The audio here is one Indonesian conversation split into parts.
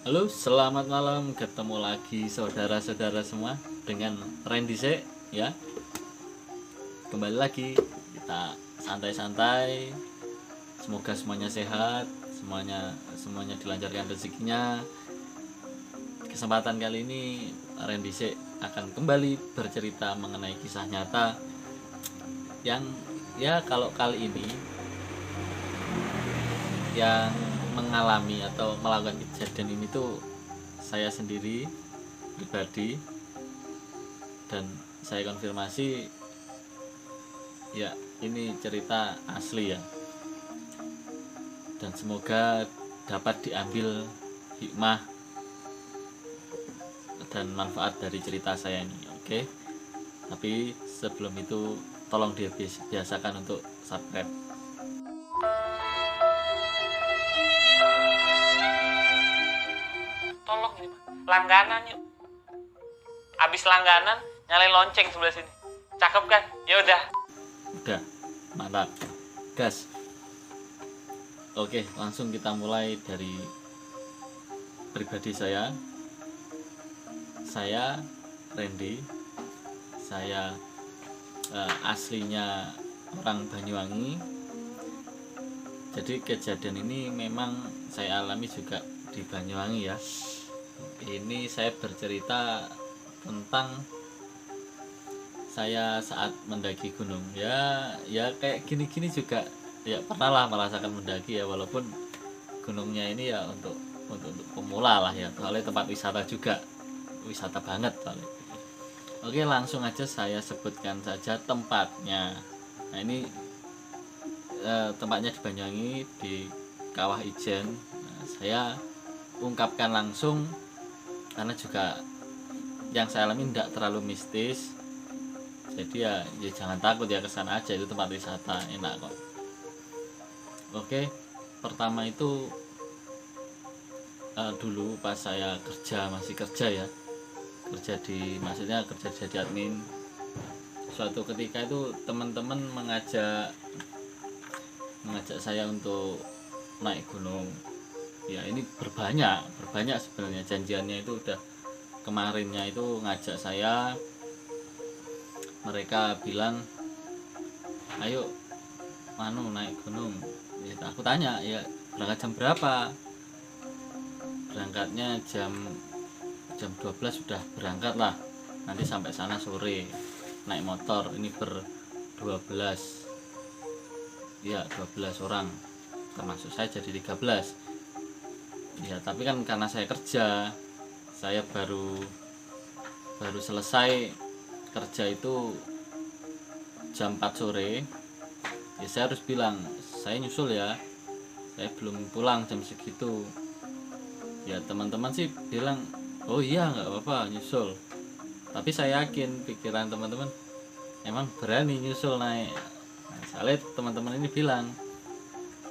Halo, selamat malam. Ketemu lagi saudara-saudara semua dengan Randy Se, ya. Kembali lagi kita santai-santai. Semoga semuanya sehat, semuanya dilancarkan rezekinya. Kesempatan kali ini Randy Se akan kembali bercerita mengenai kisah nyata yang kalau kali ini yang mengalami atau melakukan kejadian ini tuh saya sendiri pribadi, dan saya konfirmasi ya ini cerita asli ya, dan semoga dapat diambil hikmah dan manfaat dari cerita saya ini. Oke, tapi sebelum itu tolong dibiasakan untuk subscribe. Tolong ini langganan yuk. Abis langganan nyalain lonceng sebelah sini. Cakep kan? Ya udah. Udah, mantap, gas. Oke, langsung kita mulai dari pribadi saya. Saya Randy. Saya aslinya orang Banyuwangi. Jadi kejadian ini memang saya alami juga di Banyuwangi ya. Ini saya bercerita tentang saya saat mendaki gunung. Ya kayak gini-gini juga ya, pernah lah merasakan mendaki ya, walaupun gunungnya ini ya untuk pemula lah ya, soalnya tempat wisata juga, wisata banget soalnya. Oke, langsung aja saya sebutkan saja tempatnya. Nah ini tempatnya di Banyuwangi, di Kawah Ijen. Nah, saya ungkapkan langsung karena juga yang saya alami tidak terlalu mistis, jadi ya jangan takut ya, kesana aja, itu tempat wisata, enak kok. Oke, pertama itu dulu pas saya masih kerja ya, maksudnya kerja jadi admin. Suatu ketika itu teman-teman mengajak saya untuk naik gunung. Ya ini berbanyak sebenarnya, janjiannya itu udah kemarinnya itu ngajak saya. Mereka bilang ayo naik gunung ya. Aku tanya ya, berangkat jam berapa? Berangkatnya jam 12 sudah berangkat lah, nanti sampai sana sore. Naik motor ini 12 ya, 12 orang termasuk saya, jadi 13 ya. Tapi kan karena saya kerja, saya baru selesai kerja itu jam 4 sore ya. Saya harus bilang saya nyusul ya, saya belum pulang jam segitu ya. Teman-teman sih bilang oh iya nggak apa-apa nyusul, tapi saya yakin pikiran teman-teman emang berani nyusul naik. Nah, soalnya teman-teman ini bilang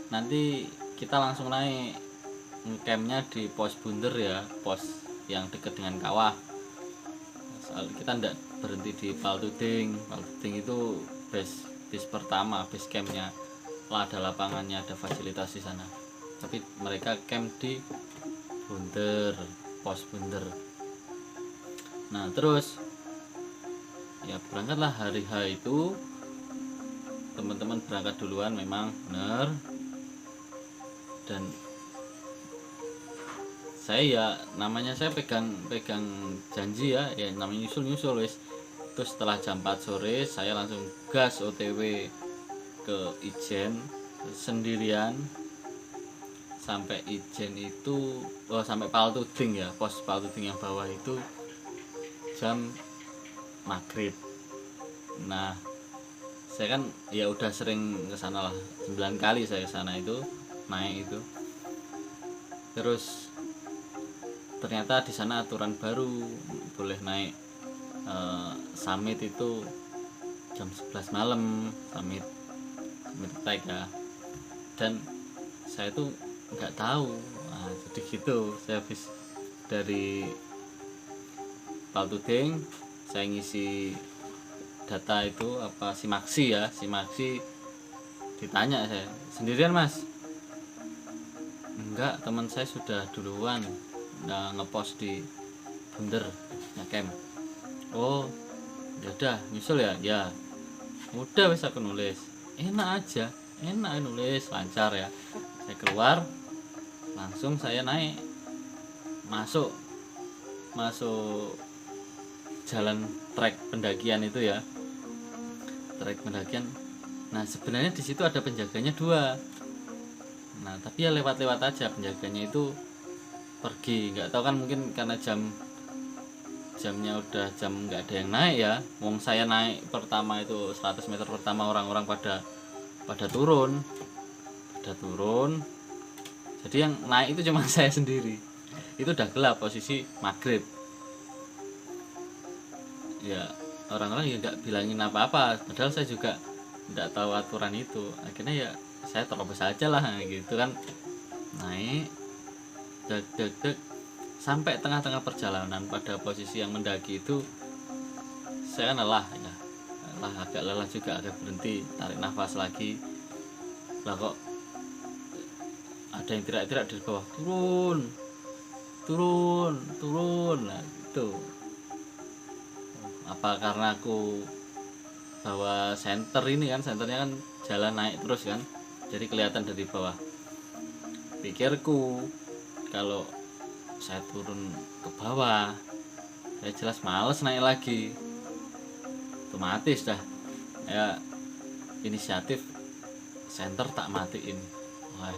nanti kita langsung naik, campnya di pos Bunder ya, pos yang dekat dengan kawah. Soal kita tidak berhenti di Paltuding itu base pertama, base campnya lah, ada lapangannya, ada fasilitas di sana. Tapi mereka camp di Bunder, pos Bunder. Nah terus ya berangkatlah hari H itu. Teman-teman berangkat duluan memang benar, dan saya ya namanya saya pegang janji ya, namanya nyusul wis. Terus setelah jam 4 sore saya langsung gas OTW ke Ijen sendirian. Sampai Ijen itu sampai Paltuding ya, pos Paltuding yang bawah itu jam maghrib. Nah saya kan ya udah sering ke sana lah, 9 kali saya ke sana itu, naik itu. Terus ternyata di sana aturan baru, boleh naik summit itu jam 11 malam, summit trek ya. Dan saya tuh nggak tahu. Nah, jadi gitu, saya habis dari Paltuding saya ngisi data itu apa, Simaksi ya, Simaksi. Ditanya saya, sendirian mas? Enggak, teman saya sudah duluan. ngepost di Bunder Nyakem. Oh ya udah nyusul ya, ya udah wis aku nulis, enak aja, enak nulis lancar ya. Saya keluar langsung saya naik masuk jalan trek pendakian itu ya, trek pendakian. Nah sebenarnya di situ ada penjaganya 2. Nah tapi ya lewat-lewat aja, penjaganya itu pergi, nggak tahu kan, mungkin karena jamnya udah jam nggak ada yang naik ya. Wong saya naik pertama itu 100 meter pertama orang-orang pada turun. Jadi yang naik itu cuma saya sendiri. Itu udah gelap, posisi maghrib. Ya orang-orang ya nggak bilangin apa-apa, padahal saya juga nggak tahu aturan itu. Akhirnya ya saya terobos aja lah gitu kan, naik deg sampai tengah-tengah perjalanan. Pada posisi yang mendaki itu saya lelah ya, agak lelah juga, agak berhenti, tarik nafas lagi. Lah kok ada yang teriak-teriak dari bawah, turun. Nah gitu. Apa karena aku bawa senter ini kan, senternya kan jalan naik terus kan, jadi kelihatan dari bawah. Pikirku kalau saya turun ke bawah saya jelas males naik lagi, otomatis dah ya inisiatif senter tak matiin. Wah,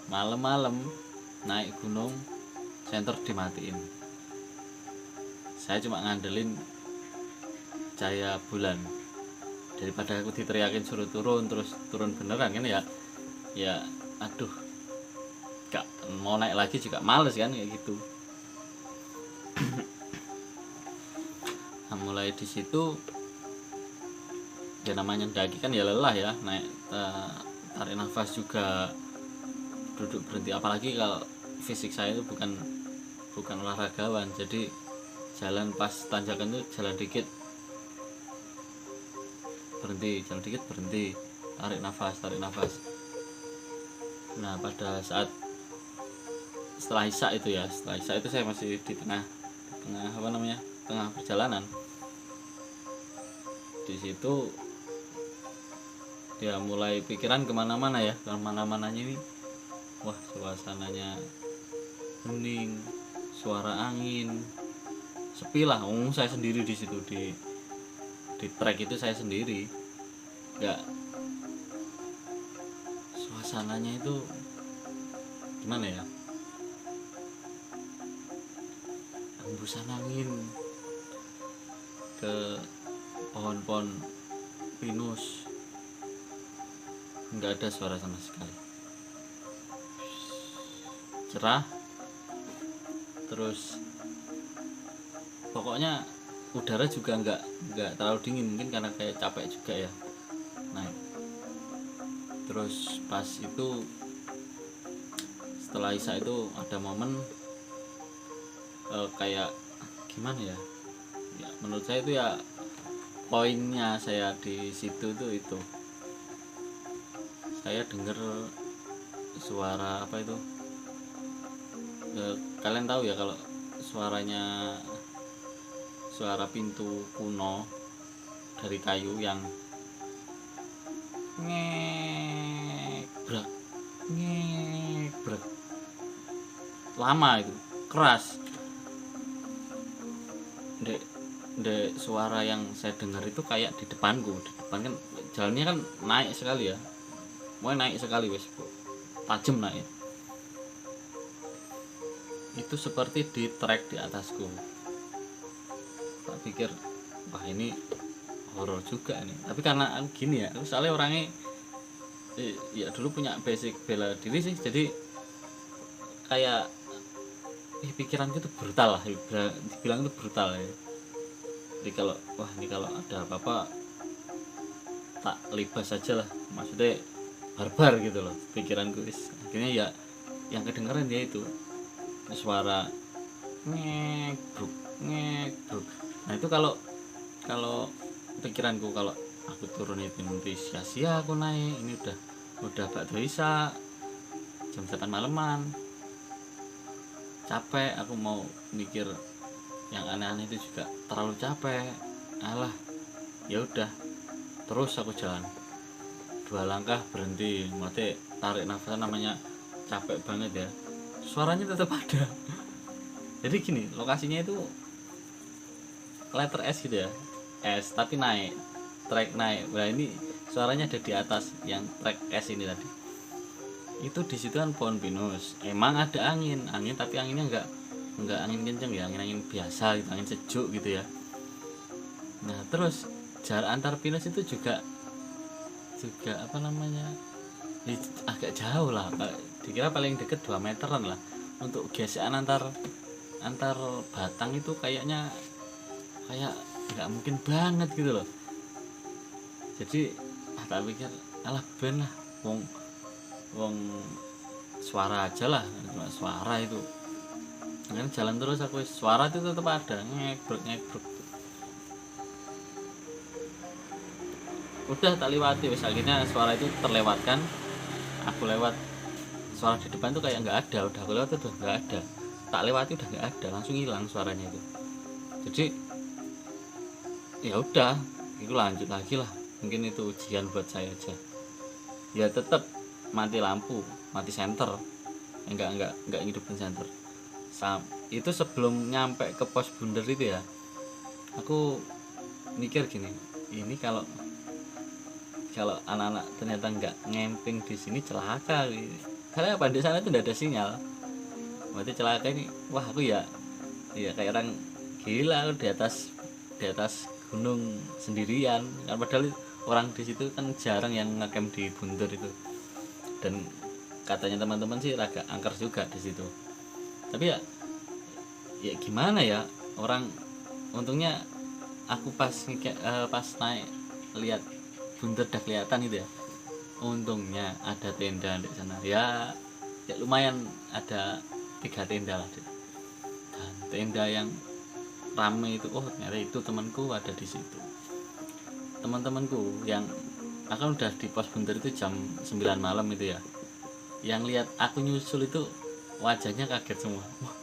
malam-malam naik gunung senter dimatiin. Saya cuma ngandelin cahaya bulan, daripada aku diteriakin suruh turun terus turun beneran kan ya. Ya aduh, gak mau naik lagi juga males kan kayak gitu. Nah, mulai di situ ya namanya daki kan ya lelah ya, naik tarik nafas juga, duduk berhenti, apalagi kalau fisik saya itu bukan olahragawan. Jadi jalan pas tanjakan itu jalan dikit berhenti, jalan dikit berhenti, tarik nafas. Nah pada saat setelah isya itu ya, saya masih di tengah perjalanan. Di situ dia mulai pikiran kemana-mana ya, kemana-mananya ini, wah suasananya hening, suara angin, sepi lah. Saya sendiri di situ, di trek itu saya sendiri, nggak, suasananya itu gimana ya, hembusan angin ke pohon-pohon pinus, nggak ada suara sama sekali, cerah. Terus pokoknya udara juga nggak terlalu dingin, mungkin karena kayak capek juga ya. Nah terus pas itu setelah isya itu ada momen kayak gimana ya, menurut saya itu ya poinnya saya di situ tuh itu saya dengar suara apa itu, kalian tahu ya kalau suara pintu kuno dari kayu yang ngebrak lama, itu keras. Dek suara yang saya dengar itu kayak di depan kan jalannya kan naik sekali ya, mau naik sekali wes, tajam naik. Itu seperti di trek di atasku. Tak pikir wah ini horor juga nih, tapi karena gini ya, soalnya orangnya ya dulu punya basic bela diri sih, jadi kayak pikiranku tuh brutal lah, dibilang itu brutal ya. Jadi kalau wah ini kalau ada apa-apa tak libas aja lah, maksudnya barbar gitu loh pikiranku. Akhirnya ya yang kedengeran dia itu suara ngebruk. Nah itu kalau pikiranku kalau aku turun itu nanti sia-sia aku naik, ini udah bakal isya jam 8 malaman, capek, aku mau mikir yang aneh-aneh itu juga terlalu capek. Alah, ya udah, terus aku jalan 2 langkah berhenti, mati tarik nafas, namanya capek banget ya, suaranya tetap ada. Jadi gini, lokasinya itu letter S gitu ya, S tapi naik, track naik. Nah ini suaranya ada di atas yang track S ini tadi. Itu di situ kan pohon pinus, emang ada angin tapi anginnya enggak angin kenceng ya, angin biasa gitu, angin sejuk gitu ya. Nah terus jarak antar pinus itu juga apa namanya, agak jauh lah, dikira paling deket 2 meteran lah. Untuk gesekan antar batang itu kayak nggak mungkin banget gitu loh. Jadi tak pikir alah ben lah, wong suara aja lah, cuma suara itu. Kan jalan terus aku, suara itu tetap ada, ngebrek. Udah tak lewati, wis akhirnya suara itu terlewatkan. Aku lewat, suara di depan tuh kayak nggak ada, udah aku lewat udah nggak ada, tak lewati udah nggak ada, langsung hilang suaranya itu. Jadi ya udah, itu lanjut lagi lah, mungkin itu ujian buat saya aja. Ya tetap mati lampu, mati senter, enggak ngidupin senter. Itu sebelum nyampe ke pos bundar itu ya, aku mikir gini, ini kalau anak-anak ternyata nggak ngemping di sini celaka. Karena apa, di sana itu tidak ada sinyal, berarti celaka ini. Wah aku ya kayak orang gila di atas gunung sendirian kan, padahal orang di situ kan jarang yang ngecamp di bundar itu. Dan katanya teman-teman sih agak angker juga di situ. Tapi ya gimana ya, orang untungnya aku pas naik lihat bundar udah kelihatan gitu ya, untungnya ada tenda di sana ya lumayan, ada 3 tenda lah. Dan tenda yang rame itu, oh ternyata itu temanku ada di situ. Teman-temanku yang akan udah di pos bundar itu jam 9 malam itu ya, yang lihat aku nyusul itu wajahnya kaget semua. Wah,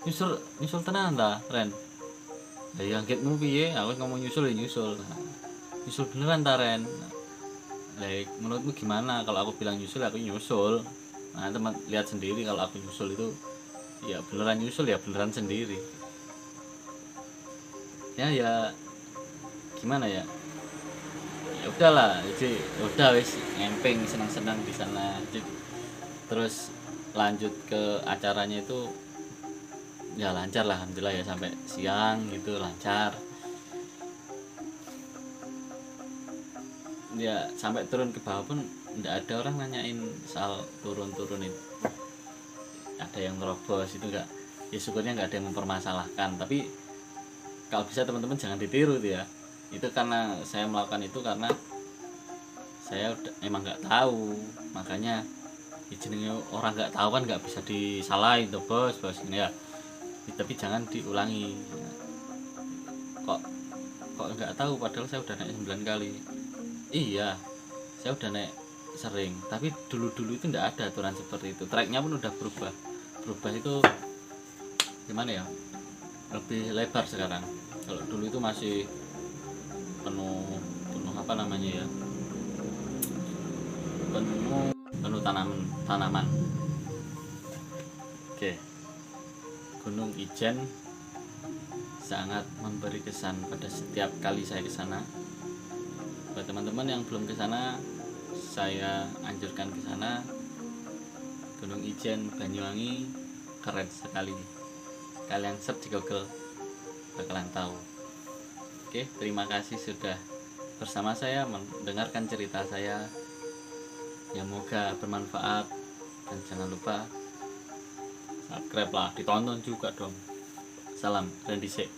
nyusul tenan ta Ren? Ya angkitmu piye? Aku ngomong nyusul ya nyusul. Nyusul beneran ta Ren? Like, menurutmu gimana kalau aku bilang nyusul? Aku nyusul. Nah teman lihat sendiri kalau aku nyusul itu ya beneran nyusul, ya beneran sendiri. Ya gimana ya? Ya udahlah, jadi udah wis ngemping senang-senang di sana. Terus lanjut ke acaranya itu ya lancar lah, alhamdulillah ya, sampai siang gitu lancar. Ya sampai turun ke bawah pun enggak ada orang nanyain soal turun itu. Ada yang terobos itu enggak, ya syukurnya enggak ada yang mempermasalahkan. Tapi kalau bisa teman-teman jangan ditiru tuh ya. Itu karena saya melakukan itu karena saya emang nggak tahu, makanya jenenge orang nggak tahu kan nggak bisa disalahin tuh bos ini ya. Tapi jangan diulangi. Kok nggak tahu, padahal saya udah naik 9 kali. Iya, saya udah naik sering, tapi dulu itu nggak ada aturan seperti itu. Treknya pun udah berubah itu gimana ya, lebih lebar sekarang. Kalau dulu itu masih penuh apa namanya ya, penuh tanaman. Oke, Gunung Ijen sangat memberi kesan pada setiap kali saya ke sana. Buat teman-teman yang belum ke sana, saya anjurkan ke sana. Gunung Ijen Banyuwangi keren sekali. Kalian search di Google bakalan tahu. Oke, terima kasih sudah bersama saya mendengarkan cerita saya. Ya moga bermanfaat, dan jangan lupa subscribe lah, ditonton juga dong. Salam Randy Sek.